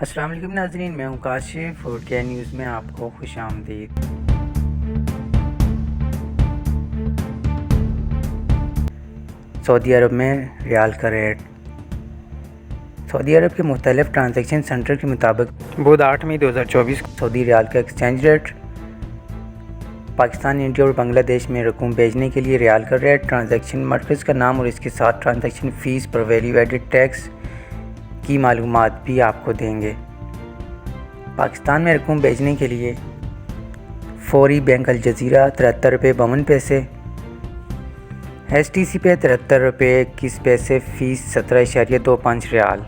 السلام علیکم ناظرین، میں ہوں کاشف اور کے نیوز میں آپ کو خوش آمدید۔ سعودی عرب میں ریال کا ریٹ۔ سعودی عرب کے مختلف ٹرانزیکشن سینٹر کے مطابق بدھ 8 مئی 2024 سعودی ریال کا ایکسچینج ریٹ۔ پاکستان، انڈیا اور بنگلہ دیش میں رقوم بھیجنے کے لیے ریال کا ریٹ، ٹرانزیکشن مرکز کا نام اور اس کے ساتھ ٹرانزیکشن فیس پر ویلیو ایڈڈ ٹیکس کی معلومات بھی آپ کو دیں گے۔ پاکستان میں رقوم بھیجنے کے لیے فوری بینک الجزیرہ 73 روپے 52 پیسے، ایس ٹی سی پہ 73 روپے 21 پیسے فیس 17.25 ریال،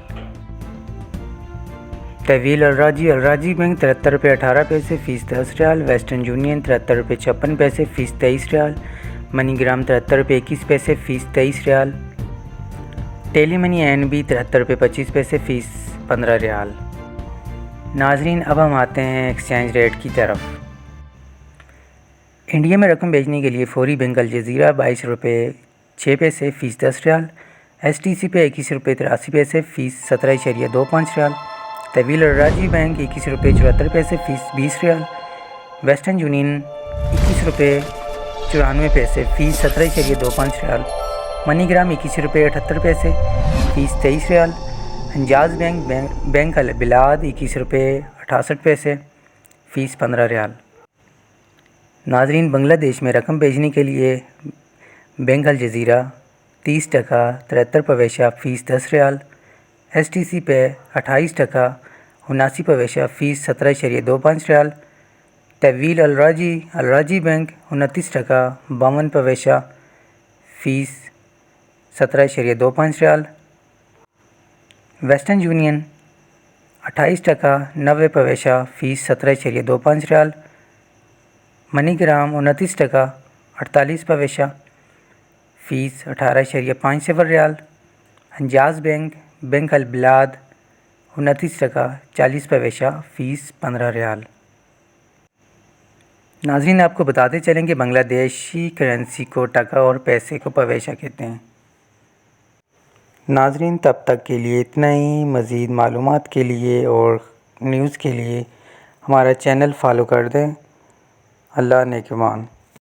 طویل الراجی بینک 73 روپے 18 پیسے فیس 10 ریال، ویسٹرن یونین 73 روپے 56 پیسے فیس 23 ریال، منی گرام 73 روپے 21 پیسے فیس 23 ریال، ٹیلی منی این بی 73 روپے 25 پیسے فیس 15 ریال۔ ناظرین، اب ہم آتے ہیں ایکسچینج ریٹ کی طرف۔ انڈیا میں رقم بھیجنے کے لیے فوری بینک الجزیرہ 22 روپے 6 پیسے فیس 10 ریال، ایس ٹی سی پہ 21 روپے 83 پیسے فیس 17.25 ریال، طویل الراجی بینک 21 روپے 74 پیسے فیس 20 ریال، ویسٹرن یونین 21 روپے 94 پیسے فیس 17.25 ریال، منی گرام 21 روپے 78 پیسے فیس 23 ریال، حجاز بینک البلاد 21 روپے 68 پیسے فیس 15 ریال۔ ناظرین، بنگلہ دیش میں رقم بھیجنے کے لیے بینک الجزیرہ 30 ٹکا 73 پیسہ فیس 10 ریال، ایس ٹی سی پہ 28 ٹکا 79 پیسہ فیس 17.25 ریال، طویل الراجی بینک 29 ٹکا 52 پیسہ فیس 17.25 ریال، ویسٹرن یونین 28 ٹکا 90 پیسہ فیس 17.25 ریال، منی گرام 29 ٹکا 48 پیسہ فیس 18.50 ریال، حجاز بینک البلاد 29 ٹکا 40 پیسہ فیس 15 ریال۔ ناظرین، آپ کو بتاتے چلیں کہ بنگلہ دیشی کرنسی کو ٹکا اور پیسے کو پیسہ کہتے ہیں۔ ناظرین، تب تک کے لیے اتنا ہی۔ مزید معلومات کے لیے اور نیوز کے لیے ہمارا چینل فالو کر دیں۔ اللہ نگہبان۔